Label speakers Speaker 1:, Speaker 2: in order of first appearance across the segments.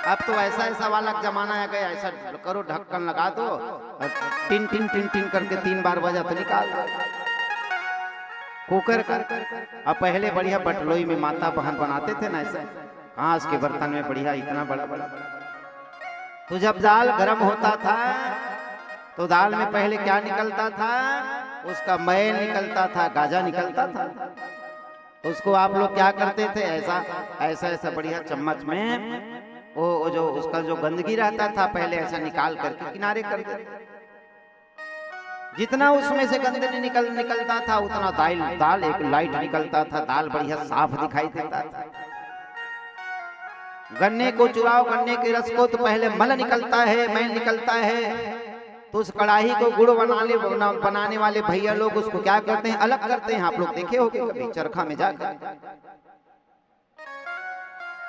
Speaker 1: अब तो ऐसा ऐसा वाला जमाना है गया, ऐसा करो ढक्कन लगा दो और टिन टिन टिन टिन करके 3 बार बजा तो निकाल दो कुकर कर। अब पहले बढ़िया बटलोई में माता बहन बनाते थे ना, ऐसे कांच के बर्तन में बढ़िया इतना बड़ा बड़ा। तो जब दाल गर्म होता था तो दाल में पहले क्या निकलता था, उसका मैल निकलता था, गाजा निकलता था। तो उसको आप लोग क्या करते थे, ऐसा ऐसा ऐसा बढ़िया चम्मच में वो जो उसका जो गंदगी रहता था पहले ऐसा निकाल करके किनारे कर देते। जितना उसमें से गंदगी निकलता था उतना दाल एक लाइट निकलता था, दाल बढ़िया साफ दिखाई देता था। गन्ने को चुराओ, गन्ने के रस को तो पहले मल निकलता है, मैल निकलता है। तो उस कड़ाही को गुड़ बनाने वाले भैया लोग उसको क्या करते हैं, अलग करते हैं। आप लोग देखे होंगे कभी चरखा में जाकर।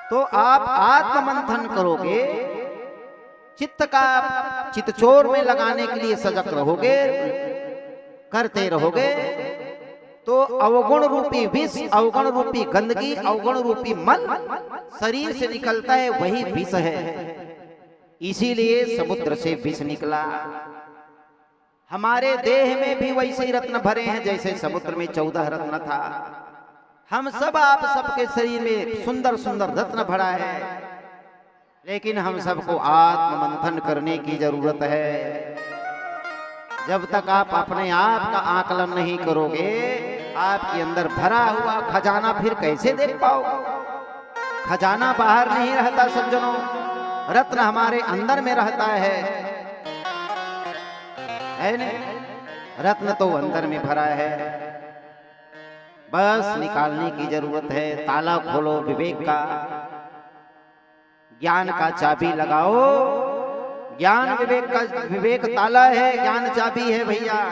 Speaker 1: तो आप आत्ममंथन करोगे, चित्त का चितचोर में लगाने के लिए सजग रहोगे, करते रहोगे, तो अवगुण रूपी विष, अवगुण रूपी गंदगी, अवगुण रूपी मल शरीर से निकलता है, वही विष है। इसीलिए समुद्र से विष निकला। हमारे देह में भी वैसे ही रत्न भरे हैं जैसे समुद्र में 14 रत्न था। हम सब, आप सबके शरीर में सुंदर सुंदर रत्न भरा है, लेकिन हम सबको आत्ममंथन करने की जरूरत है। जब तक आप अपने आप का आकलन नहीं करोगे, आपके अंदर भरा हुआ खजाना फिर कैसे देख पाओगे। खजाना बाहर नहीं रहता सज्जनों, रत्न हमारे अंदर में रहता है नहीं? रत्न तो अंदर में भरा है, बस निकालने की जरूरत है। ताला खोलो विवेक का, ज्ञान का चाबी लगाओ। ज्ञान विवेक का, विवेक ताला है, ज्ञान चाबी है भैया।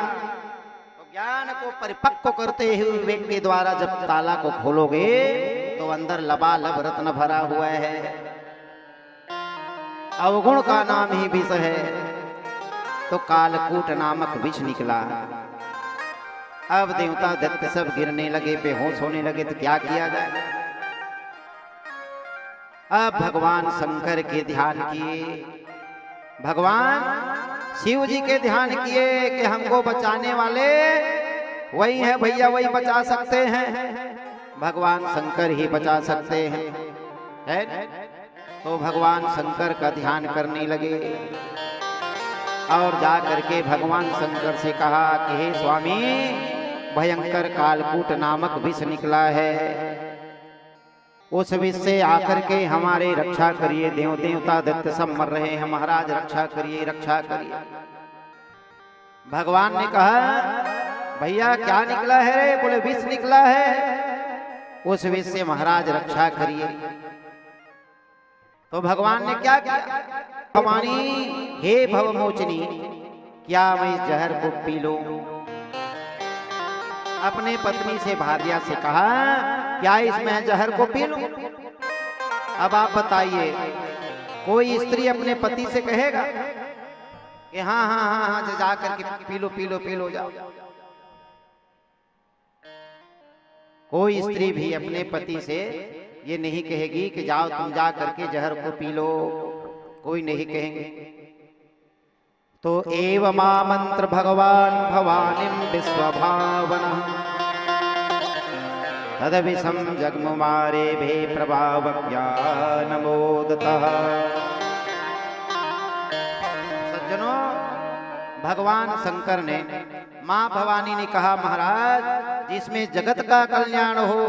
Speaker 1: तो ज्ञान को परिपक्व करते हुए विवेक के द्वारा जब ताला को खोलोगे तो अंदर लबालब रत्न भरा हुआ है। अवगुण का नाम ही विष है। तो कालकूट नामक विष निकला। अब देवता दत्त सब गिरने लगे, बेहोश होने लगे, तो क्या किया जाए। अब भगवान शंकर के ध्यान किए, भगवान शिव जी के ध्यान किए कि हमको बचाने वाले वही है भैया, वही बचा सकते हैं, भगवान शंकर ही बचा सकते हैं, है? तो भगवान शंकर का ध्यान करने लगे और जा करके भगवान शंकर से कहा कि हे स्वामी, भयंकर कालकूट नामक विष निकला है, उस विष से आकर के हमारे रक्षा करिए। देवता दत्त सब मर रहे हैं, महाराज रक्षा करिए, रक्षा करिए। भगवान ने कहा भैया क्या निकला है रे? बोले विष निकला है, उस विष से महाराज रक्षा करिए। तो भगवान ने क्या किया, भवानी हे भवमोचनी, क्या मैं इस जहर को पी लूं? अपने पत्नी से भार्या से कहा क्या इसमें जहर को पी लूं? अब आप बताइए, कोई स्त्री अपने पति से कहेगा कि हाँ हाँ हाँ हाँ जा करके P low P low P low जाओ? कोई स्त्री भी अपने पति से ये नहीं कहेगी कि जाओ तुम जा करके जहर को पी लो, कोई नहीं कहेंगे। तो एव मा मंत्र भगवान भवानीम विश्वभावना तद विषम जगमुमारे भे प्रभाव ज्ञानमोदतः। सज्जनों, भगवान शंकर ने, माँ भवानी ने कहा महाराज जिसमें जगत का कल्याण हो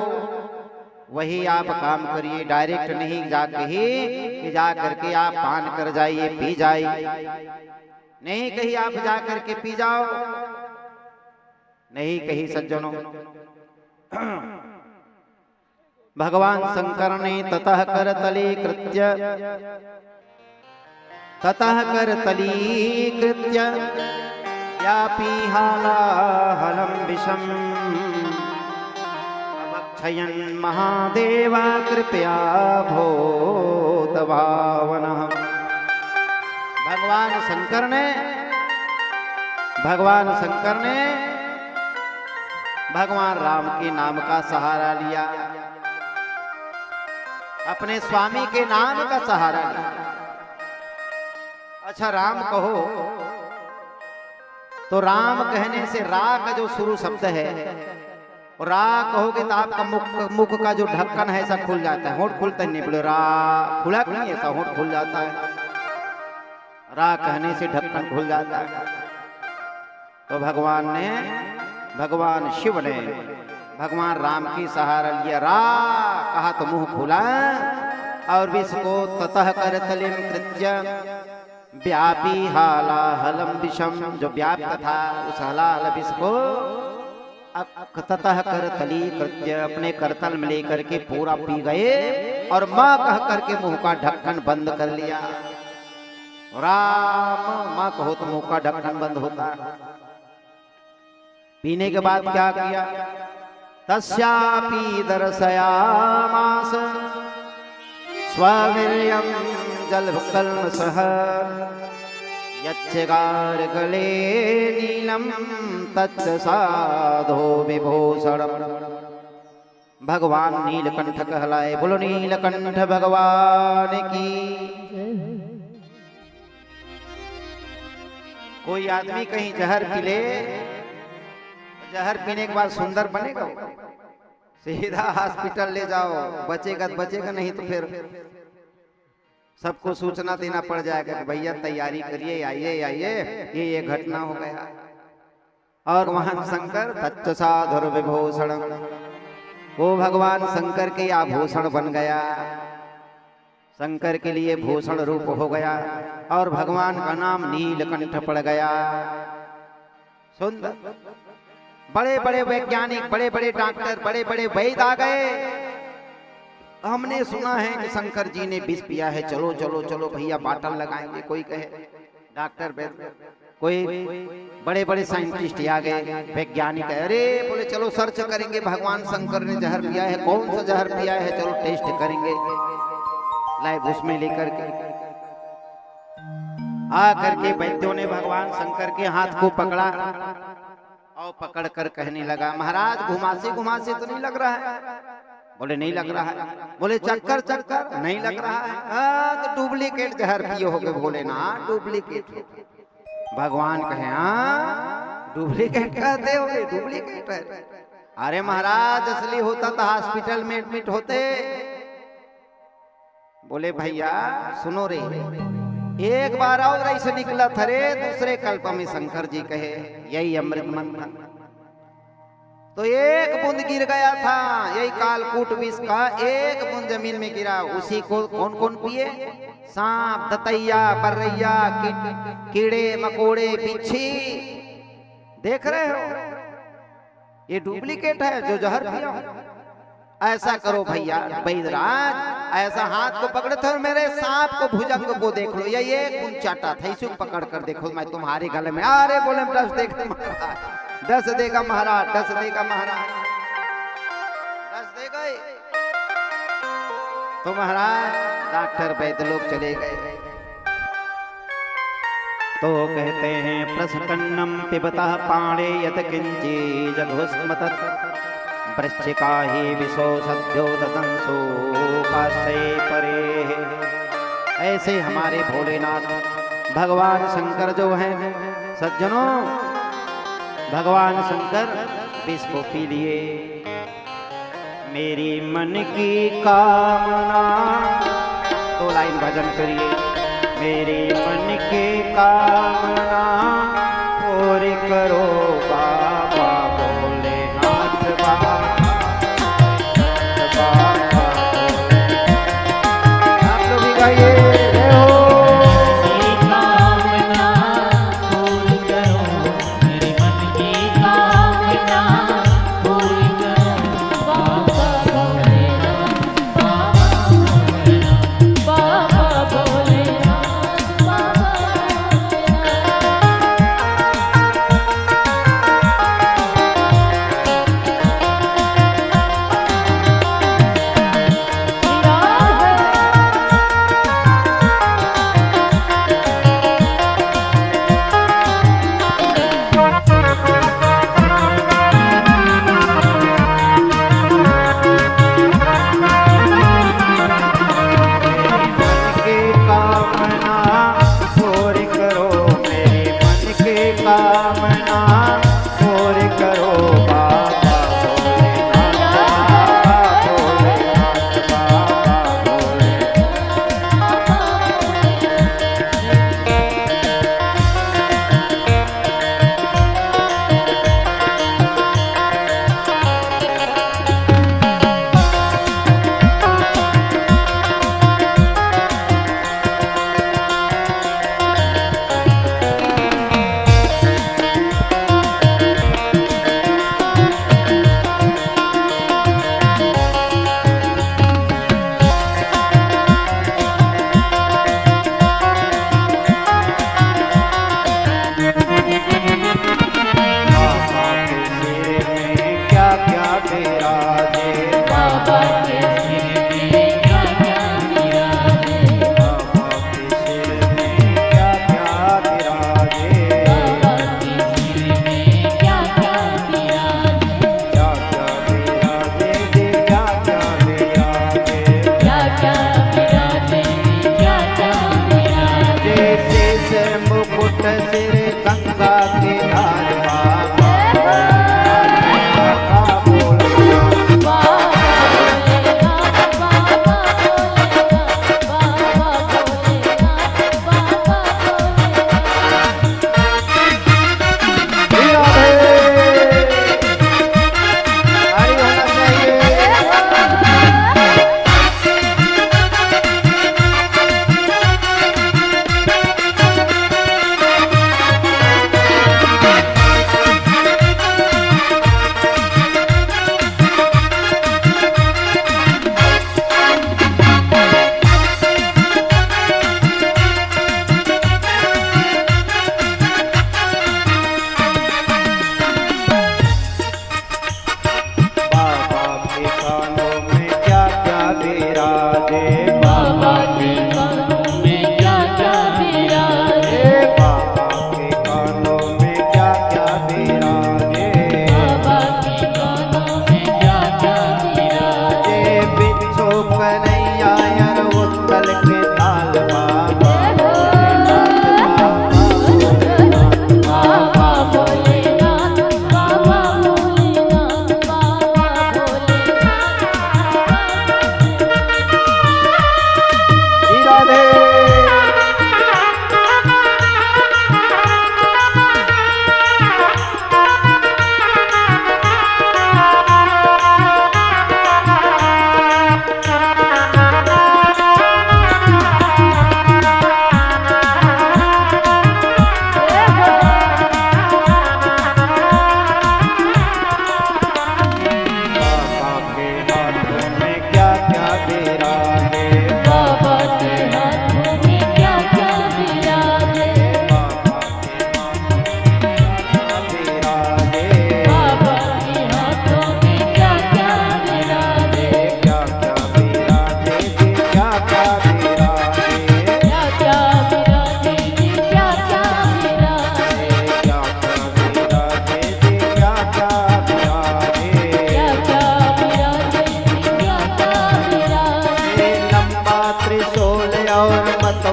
Speaker 1: वही आप काम करिए, डायरेक्ट नहीं जाके ही कि जा करके आप पान कर जाइए, पी जाइए, नहीं कहीं आप जा करके पी जाओ, नहीं कहीं सज्जनों। भगवान शंकर ने ततः कर तली कृत्य व्यापीहालाहलं विषम अभक्षयन् महादेव कृपया भूत भावनः। भगवान शंकर ने भगवान राम के नाम का सहारा लिया, अपने स्वामी के नाम का सहारा लिया। अच्छा राम कहो तो राम कहने से रा का जो शुरू शब्द है, और रा कहोगे तो आपका मुख का जो ढक्कन है ऐसा खुल जाता है, होंठ खुलता नहीं, बोले रा खुला नहीं, ऐसा होंठ खुल जाता है, रा कहने से ढक्कन खुल जाता है। तो भगवान शिव ने भगवान राम की सहारा लिया, रा कहा तो मुंह खुला, और विष को ततः कर तलिम कृत्य व्यापी हालाहलम विषम, जो व्याप्त था उस हलाहल विष को ततः कर तली कृत्य अपने करतल में लेकर के पूरा पी गए, और माँ कह करके मुंह का ढक्कन बंद कर लिया। राम माँ कहो तो मुंह का ढक्कन बंद होता। पीने के बाद क्या किया, तस्यापि दर्शयामास स्ववीर्यं जलकल्मषः यच्चगार गले नीलम तच्च साधो विभूषणम्। भगवान नीलकंठ कहलाए, बोलो नीलकंठ भगवान की। कोई आदमी कहीं जहर पी ले, जहर पीने के बाद सुंदर बनेगा, सीधा हॉस्पिटल ले जाओ, बचेगा तो बचेगा, नहीं तो फिर सबको सूचना देना पड़ जाएगा कि भैया तैयारी करिए, आइए आइए, ये घटना हो गया। और वहां शंकर तच्च साधुर विभूषण, वो भगवान शंकर के आभूषण बन गया, शंकर के लिए भूषण रूप हो गया, और भगवान का नाम नीलकंठ पड़ गया। सुंदर बड़े बड़े वैज्ञानिक, बड़े बड़े डॉक्टर, बड़े बड़े वैद्य आ गए। हमने सुना है कि शंकर जी ने विष पिया है, चलो चलो चलो भैया बाटल लगाएंगे। कोई कहे डॉक्टर वैद्य, कोई बड़े बड़े साइंटिस्ट आ गए, वैज्ञानिक है, अरे बोले चलो सर्च करेंगे भगवान शंकर ने जहर पिया है, कौन सा जहर पिया है, चलो टेस्ट करेंगे। लाइव उसमें लेकर के आ करके वैद्यों ने भगवान शंकर के हाथ को पकड़ा, और पकड़ कर कहने लगा, महाराज घुमासे घुमासे तो नहीं लग रहा है? बोले नहीं लग रहा है। बोले चक्कर चक्कर नहीं लग रहा है? तो डुप्लीकेट जहर पिए हो गए। बोले ना डुप्लीकेट। भगवान कहे हाँ डुप्लीकेट कहते हो, डुप्लीकेट है। अरे महाराज असली होता तो हॉस्पिटल में एडमिट होते। बोले भैया सुनो रे, एक बार और ऐसे निकला था रे, दूसरे कल्प में शंकर जी कहे यही अमृत मंथन, तो एक बूंद गिर गया था, यही कालकूट विष का एक बूंद जमीन में गिरा, उसी को कौन कौन पिए? सांप, दतैया, बर्रैया, कीड़े मकोड़े, बिच्छी। देख रहे हो ये डुप्लीकेट है जो जहर पिया। ऐसा करो भैया वैद्यराज, ऐसा हाथ को पकड़े थे, मेरे सांप को भुजंग को देख लो, ये एक चाटा था, इसी को पकड़ कर देखो, मैं तुम्हारे गले में। अरे बोले 10 देगा महाराज, 10 देगा महाराज, 10 देगा महाराज, 10 दे गए। तो महाराज डॉक्टर वैद्य लोग चले गए। तो कहते हैं प्रसकन्नम पिबतः पाणे यत किंची जघुस्मतत् वृश्चिका ही विशो सद्यो ददंसो पाशे परे। ऐसे हमारे भोलेनाथ भगवान शंकर जो हैं सज्जनों, भगवान शंकर विष को पी लिए। मेरी मन की कामना, 2 लाइन भजन करिए। मेरी मन की कामना पूरी करो बाबा भोलेनाथ बाबा। आप लोग भी गाइए।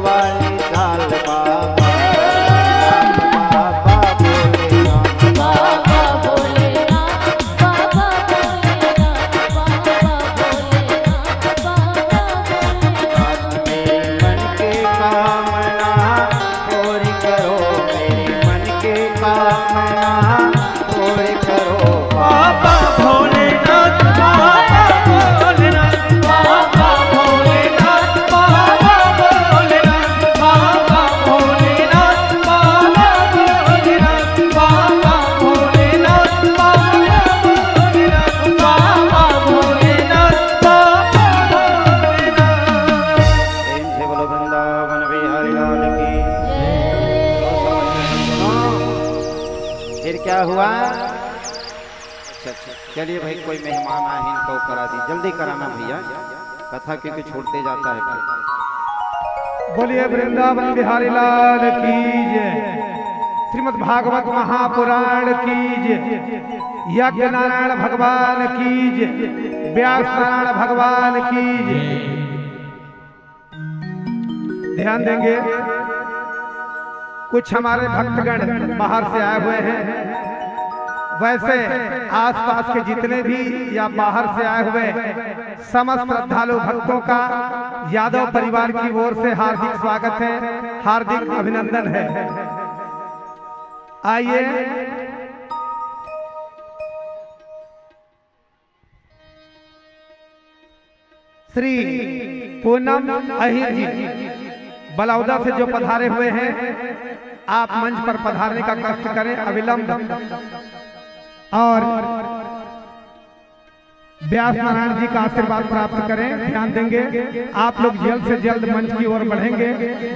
Speaker 1: वाली चाल बाबा, बाबा भोलेनाथ,
Speaker 2: बाबा भोलेनाथ, बाबा भोलेनाथ, बाबा भोलेनाथ, बाबा भोलेनाथ।
Speaker 1: मेरे मन के कामना पूरी करो, मेरे मन के कामना पूरी करो
Speaker 3: बाबा भोलेनाथ, बाबा भोलेनाथ, बाबा भोलेनाथ, बाबा भोलेनाथ, बाबा भोलेनाथ, बाबा भोलेनाथ, बाबा भोलेनाथ, बाबा भोलेनाथ, बाबा भोलेनाथ, बाबा भोलेनाथ।
Speaker 1: प्रेम से बोलो वृंदावन बिहारी लाल की। फिर क्या हुआ? अच्छा, चलिए भाई, कोई मेहमान आए हैं इनको करा दी, जल्दी कराना भैया, कथा क्योंकि छूटते जाता है फिर।
Speaker 3: बोलिए वृंदावन बिहारी लाल की जय। श्रीमद् भागवत महापुराण की जय। यज्ञ नारायण भगवान की जय। व्यास नारायण भगवान की जय। ध्यान देंगे, कुछ हमारे भक्तगण बाहर से आए हुए हैं, वैसे आसपास के जितने भी या बाहर से आए हुए समस्त श्रद्धालु भक्तों का यादव परिवार की ओर से हार्दिक स्वागत है, हार्दिक अभिनंदन है। आइए श्री पूनम अहिर जी बलौदा से जो पधारे हुए हैं, आप मंच पर पधारने का कष्ट करें अविलंब, और व्यास नारायण जी का आशीर्वाद प्राप्त करें। ध्यान देंगे, आप लोग जल्द से जल्द मंच की ओर बढ़ेंगे,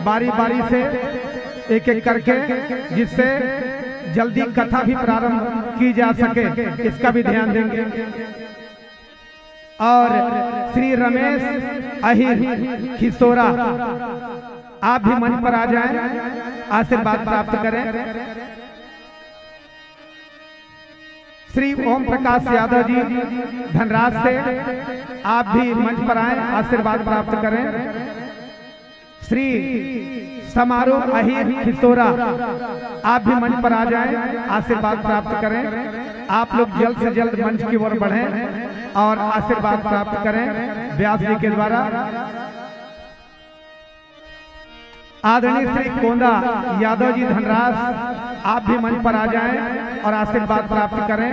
Speaker 3: बारी बारी से एक एक करके, जिससे जल्दी कथा भी प्रारंभ की जा सके, इसका भी ध्यान देंगे। और श्री रमेश अहिर खिसोरा, आप भी मंच पर आ जाएं, आशीर्वाद प्राप्त करें। श्री ओम प्रकाश यादव जी धनराज से, आप भी मंच पर आए, आशीर्वाद प्राप्त करें। श्री समारोह अहिर खिसोरा, आप भी मंच पर आ जाएं, आशीर्वाद प्राप्त करें। आप लोग जल्द से जल्द मंच की ओर बढ़ें और आशीर्वाद प्राप्त करें व्यास जी के द्वारा। आदरणीय श्री कोंदा यादव जी धनराज, आप भी मंच पर आ जाएं और आशीर्वाद प्राप्त करें।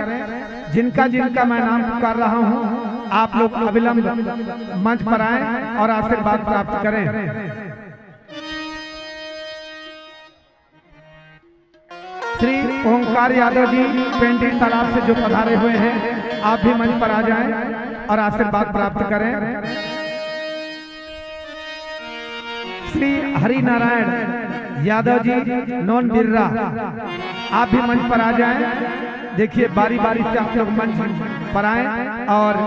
Speaker 3: जिनका जिनका मैं नाम पुकार रहा हूं, आप लोग अविलंब मंच पर आएं और आशीर्वाद प्राप्त करें। श्री ओंकार यादव जी पेंटिंग तालाब से जो पधारे हुए हैं, आप भी मंच पर आ जाएं और आशीर्वाद प्राप्त करें। श्री हरि नारायण यादव जी नॉन बिर्रा, आप भी मंच पर आ जाएं। देखिए, बारी बारी से आप लोग मंच पर आएं और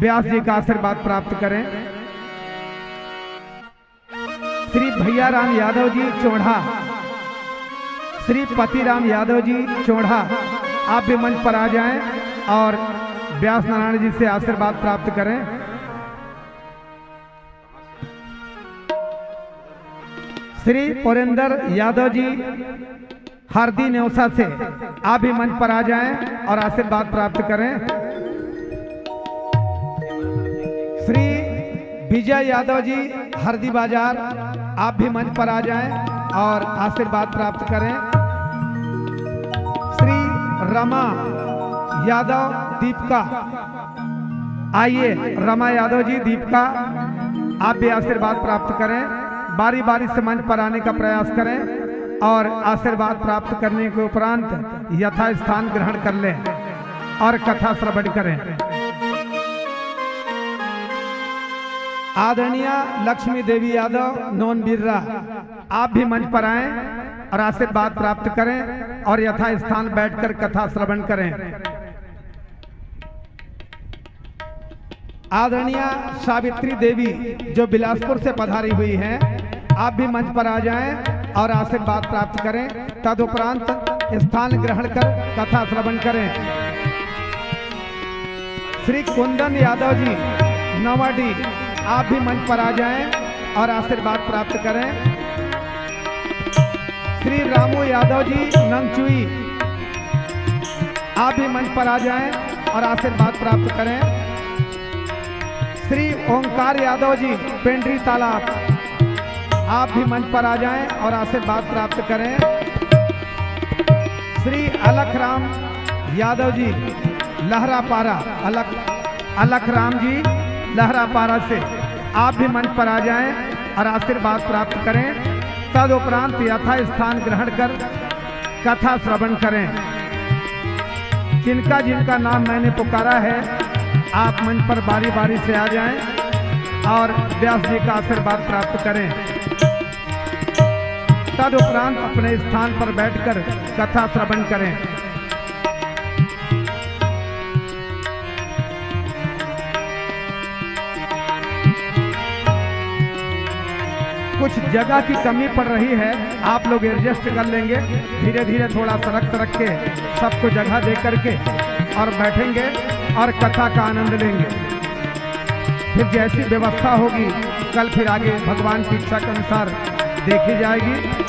Speaker 3: व्यास जी का आशीर्वाद प्राप्त करें। श्री भैया राम यादव जी चौड़ा, श्री पतिराम यादव जी चौड़ा, आप भी मंच पर आ जाएं और व्यास नारायण जी से आशीर्वाद प्राप्त करें। श्री पुरेंद्र यादव जी हरदी नेवसा से, आप भी मंच पर आ जाएं और आशीर्वाद प्राप्त करें। श्री विजय यादव जी हरदी बाजार, आप भी मंच पर आ जाएं और आशीर्वाद प्राप्त करें। श्री रमा यादव दीपिका, आइए रमा यादव जी दीपिका, आप भी आशीर्वाद प्राप्त करें। बारी बारी से मंच पर आने का प्रयास करें और आशीर्वाद प्राप्त करने के उपरांत यथा स्थान ग्रहण कर लें और कथा श्रवण करें। आदरणीय लक्ष्मी देवी यादव नॉन बिर्रा, आप भी मंच पर आएं और आशीर्वाद प्राप्त करें और यथा स्थान बैठकर कथा श्रवण करें। आदरणीय सावित्री देवी जो बिलासपुर से पधारी हुई हैं, आप भी मंच पर आ जाएं और आशीर्वाद प्राप्त करें, तदुपरांत स्थान ग्रहण कर कथा श्रवण करें। श्री कुंदन यादव जी नवाडी, आप भी मंच पर आ जाएं और आशीर्वाद प्राप्त करें। श्री रामू यादव जी नंगचुई, आप भी मंच पर आ जाएं और आशीर्वाद प्राप्त करें। श्री ओंकार यादव जी पेंड्री तालाब, आप भी मंच पर आ जाएं और आशीर्वाद प्राप्त करें। श्री अलख राम यादव जी लहरापारा, अलख राम जी लहरापारा से, आप भी मंच पर आ जाएं और आशीर्वाद प्राप्त करें। तदुपरांत यथा स्थान ग्रहण कर कथा श्रवण करें। जिनका जिनका नाम मैंने पुकारा है, आप मंच पर बारी बारी से आ जाएं और व्यास जी का आशीर्वाद प्राप्त करें। तदुपरांत अपने स्थान पर बैठकर कथा श्रवण करें। कुछ जगह की कमी पड़ रही है, आप लोग एडजस्ट कर लेंगे। धीरे धीरे थोड़ा सरक के सबको जगह दे करके और बैठेंगे और कथा का आनंद लेंगे। फिर जैसी व्यवस्था होगी कल फिर आगे भगवान की इच्छा के अनुसार देखी जाएगी।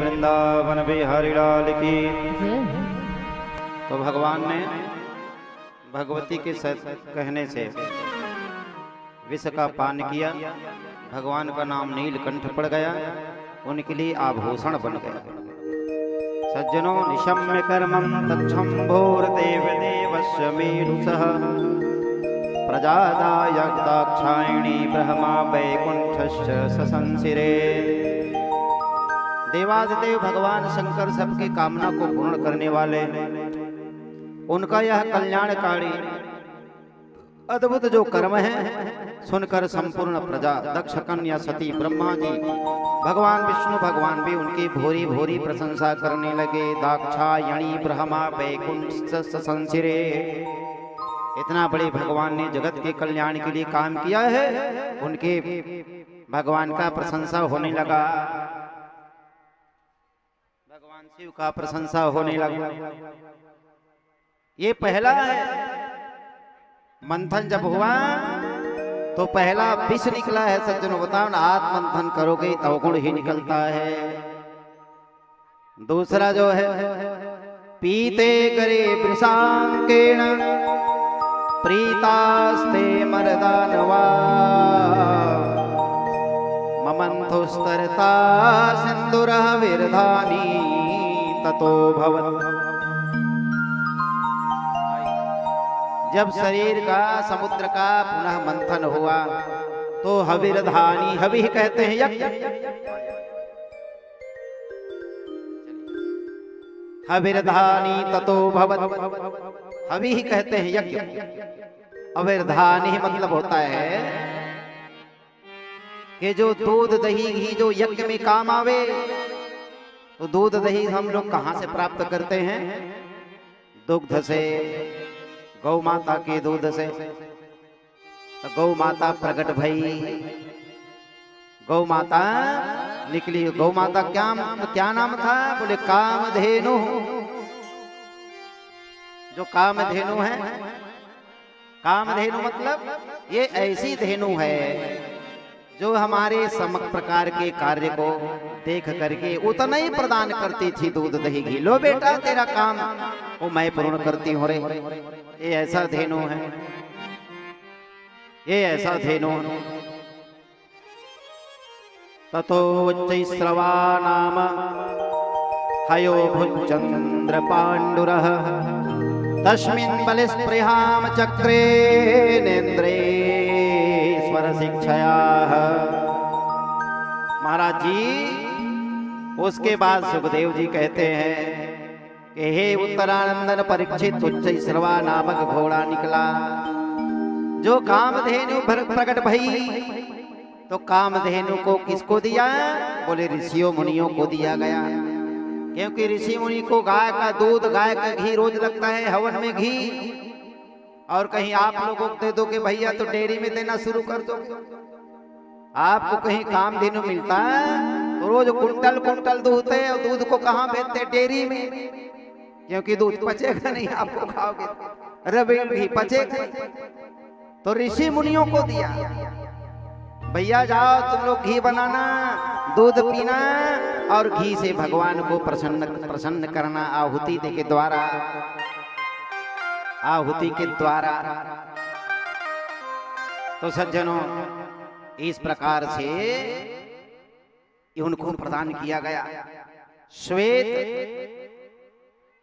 Speaker 1: वृंदावन बिहारी लाल की।
Speaker 2: जय हो।
Speaker 1: तो भगवान ने भगवती के कहने से विष का पान किया, भगवान का नाम नीलकंठ पड़ गया, उनके लिए आभूषण बन गया। सज्जनों निशम्य कर्मं तच्छंभोर्देव देवस्य मेरुसः प्रजादाय दाक्षायणी ब्रह्मा वैकुंठश्च ससंसिरे। देवादिदेव भगवान शंकर सबकी कामना को पूर्ण करने वाले, उनका यह कल्याणकारी अद्भुत जो कर्म है सुनकर संपूर्ण प्रजा दक्ष कन्या सती ब्रह्मा जी भगवान विष्णु भगवान भी उनकी भोरी भोरी प्रशंसा करने लगे। दाक्षायणी ब्रह्मा वैकुंठ संसिरे। इतना बड़े भगवान ने जगत के कल्याण के लिए काम किया है, उनके भगवान का प्रशंसा होने लगा, भगवान शिव का प्रशंसा होने लगा। ये पहला है मंथन जब हुआ तो पहला विष निकला है। सज्जनों बताओ ना, आत्म मंथन करोगे तो गुण ही निकलता है। दूसरा जो है पीते करे वृषांकेण प्रीतास्ते मर्दानवा ममंथुस्तरता सिंदूरः विरधानी ततो भवत्। जब शरीर का समुद्र का पुनः मंथन हुआ तो हविरधानी, हवि कहते हैं यज्ञ, हविरधानी ततो भवत्, हवि कहते हैं यज्ञ। अविरधानी मतलब होता है कि जो दूध दही घी जो यज्ञ में काम आवे तो दूध दही हम लोग कहाँ से प्राप्त करते हैं? दुग्ध से, गौ माता के दूध से। तो गौ माता प्रकट भई, गौ माता निकली। गौ माता क्या नाम था? बोले कामधेनु। जो कामधेनु है, कामधेनु मतलब ये ऐसी धेनु है जो हमारे समक प्रकार के कार्य को देख करके उतना ही प्रदान करती थी दूध दही घी। लो बेटा तेरा काम वो मैं पूर्ण करती हूँ रे। ये ऐसा धेनु है, ये ऐसा धेनु। ततोच्चैस्रवा नाम हयो भुजचंद्र पांडुरः तस्मिन् बलिस्पृहाम चक्रे नेन्द्रे स्वर शिक्षया। महाराज जी उसके बाद सुखदेव जी कहते हैं कि हे उत्तरानंदन परीक्षित, उच्चैस्रवा नामक घोड़ा निकला जो कामधेनु प्रकट भई। तो कामधेनु को किसको दिया? बोले ऋषियों मुनियों को दिया गया, क्योंकि ऋषि मुनि को गाय का दूध, गाय का घी रोज लगता है हवन में घी। और कहीं आप लोगों को दे दो कि भैया तो डेयरी में देना शुरू कर दो। आपको कहीं कामधेनु मिलता तो रोज कुंटल कुंटल दूध है, और दूध को कहाँ भेजते? डेयरी में, क्योंकि दूध पचेगा नहीं, आपको खाओगे रबड़ी घी पचेगा। तो ऋषि मुनियों को दिया, भैया जाओ तुम लोग घी बनाना, दूध पीना और घी से भगवान को प्रसन्न करना आहुति के द्वारा, आहुति के द्वारा। तो सज्जनों इस प्रकार से उनको प्रदान किया गया। श्वेत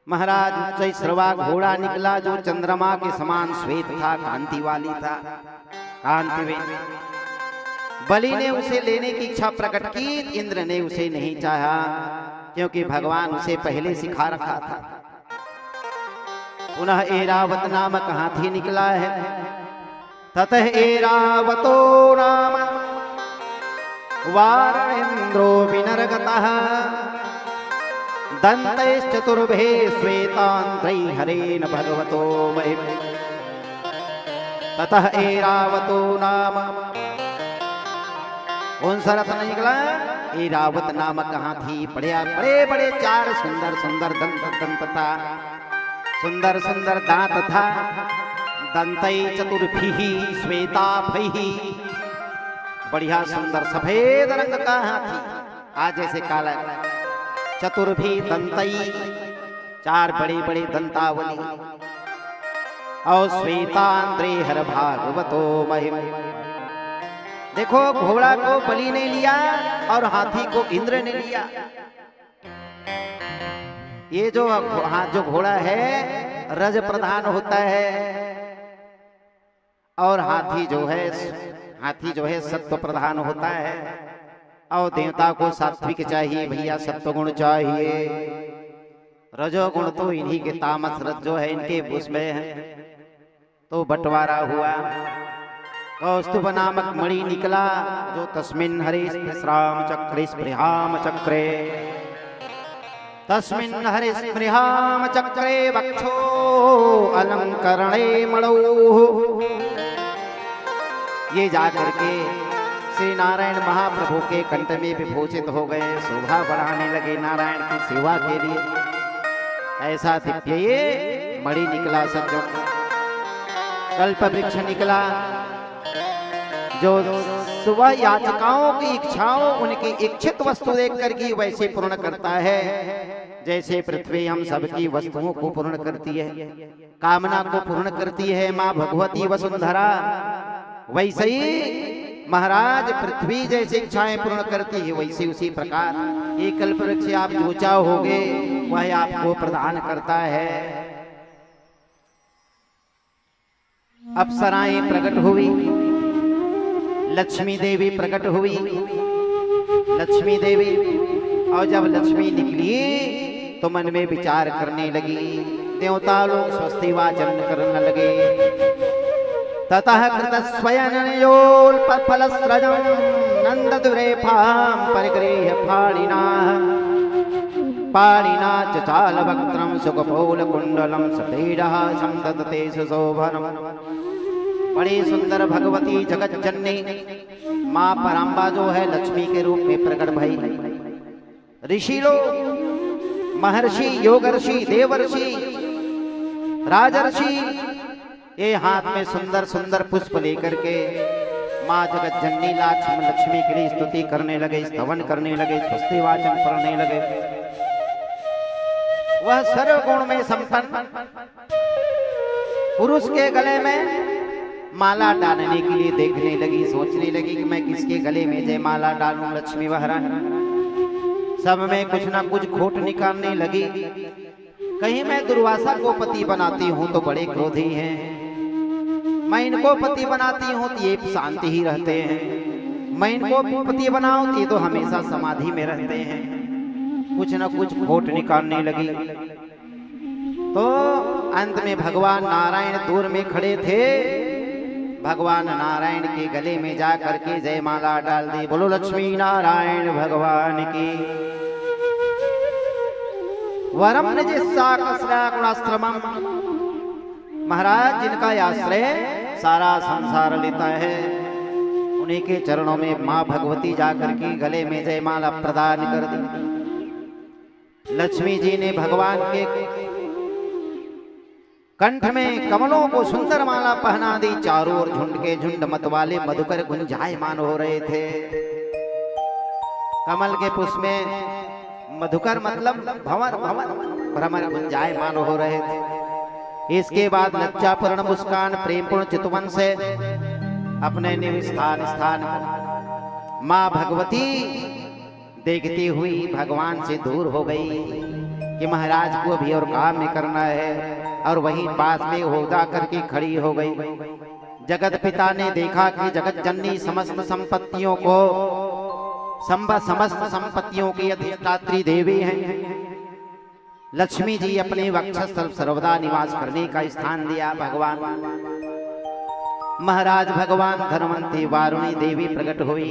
Speaker 1: महाराज उच्चैस्रवा घोड़ा निकला जो चंद्रमा के समान श्वेत था, कांति वाली था, कांति। बलि ने उसे लेने की इच्छा प्रकट की, इंद्र ने उसे नहीं चाहा, क्योंकि भगवान उसे पहले सिखा रखा था। पुनः ऐरावत नामक हाथी निकला है। ततः ऐरावतो नाम वारणेन्द्रो विनर्गतः दन्तैश्चतुर्भे श्वेतान्त्रै हरेण भगवतो महिम। ततः ऐरावतो नाम कौन सा रत्न निकला? ऐरावत नामक हाथी। बड़े बड़े चार सुंदर सुंदर दंत था, सुंदर सुंदर दांत था। दंतै चतुर्भिः श्वेताभैः, बढ़िया सुंदर सफेद रंग का हाथी, आज जैसे काला। चतुर्भी दंतै, चार बड़े बड़े दंतावली। और श्वेतांद्रे हर भागवतो महिम। देखो घोड़ा को बलि ने लिया और हाथी को इंद्र ने लिया। ये जो घोड़ा है रज प्रधान होता है, और हाथी जो है सत्व प्रधान होता है। और देवता को सात्विक चाहिए भैया, सत्वगुण चाहिए। रजोगुण तो इन्हीं के, तामस रज जो है इनके उसमें है। तो बंटवारा हुआ। कौस्तुभ नामक मणि निकला जो तस्मिन् हरे स्पृहाम चक्रे स्पृहाम चक्रे, तस्मिन् हरे स्पृहाम चक्रे वक्षो अलंकरणे मणौ। ये जाकर के श्री नारायण महाप्रभु के कंठ में विभूषित हो गए, शोभा बढ़ाने लगे नारायण की सेवा के लिए। ऐसा दिव्य ये मणि निकला सज्जन। कल्प वृक्ष निकला जो सुबह याचकाओं की इच्छाओं, उनकी इच्छित वस्तु देख करके वैसे पूर्ण करता है जैसे पृथ्वी हम सबकी वस्तुओं को पूर्ण करती है, कामना को पूर्ण करती है माँ भगवती वसुंधरा। वैसे ही महाराज पृथ्वी जैसे इच्छाएं पूर्ण करती है, वैसे उसी प्रकार ये कल्प वृक्ष आप जो चाहोगे वह आपको प्रदान करता है। अप्सराएं प्रकट हुई, लक्ष्मी देवी प्रकट हुई। लक्ष्मी देवी, और जब लक्ष्मी निकली तो मन में विचार करने लगी। देवता लोग स्वस्ति वाचन करने लगे। ततः कृतस्वयनयोल्पफलस्रजं नन्ददुरेफां परिगृह्य फाणिना पाणिना च चालवक्त्रं सुखपोलकुण्डलं सतेरः संदधते सुशोभनम्। बड़ी सुंदर भगवती जगत जननी माँ पराम्बा जो है लक्ष्मी के रूप में प्रकट भई। ऋषि लोग, महर्षि, योगर्षि, देवर्षि, राजर्षि ये हाथ में सुंदर सुंदर पुष्प लेकर के माँ जगत जननी लक्ष्मी के लिए स्तुति करने लगे, स्तवन करने लगे, स्वस्ति वाचन पढ़ने लगे। वह सर्वगुण में संपन्न पुरुष के गले में माला डालने के लिए देखने लगी, सोचने लगी कि मैं किसके गले में जय माला डालूं। लक्ष्मी महारानी सब में कुछ ना कुछ खोट निकालने लगी। कहीं मैं दुर्वासा को पति बनाती हूँ तो बड़े क्रोधी हैं, मैं इनको पति बनाती हूँ तो ये शांति ही रहते हैं, मैं इनको पति बनाऊं तो ये तो हमेशा समाधि में रहते हैं। कुछ ना कुछ खोट निकालने लगी। तो अंत में भगवान नारायण दूर में खड़े थे। भगवान नारायण के गले में जा करके जय माला डाल दी। बोलो लक्ष्मी नारायण भगवान की। वरम गुणाश्रमम, महाराज जिनका आश्रय सारा संसार लेता है, उन्हीं के चरणों में माँ भगवती जाकर के गले में जय माला प्रदान कर दी। लक्ष्मी जी ने भगवान के कंठ में कमलों को सुंदर माला पहना दी। चारों ओर झुंड के झुंड मत वाले मधुकर गुंजायमान हो रहे थे। कमल के पुष्प में मधुकर मतलब भंवर भ्रमर गुंजायमान हो रहे थे। इसके बाद लज्जापूर्ण मुस्कान प्रेमपूर्ण चितवन से अपने निवस्थान स्थान माँ भगवती देखती हुई भगवान से दूर हो गई कि महाराज को भी और काम में करना है, और वहीं पास में हो जा करके खड़ी हो गई। जगत पिता ने देखा कि जगत जननी समस्त संपत्तियों को समस्त संपत्तियों की अधिष्ठात्री देवी हैं। लक्ष्मी जी अपने वक्षस्थल सर्वदा निवास करने का स्थान दिया। भगवान महाराज भगवान धनवंती वारुणी देवी प्रकट हुई।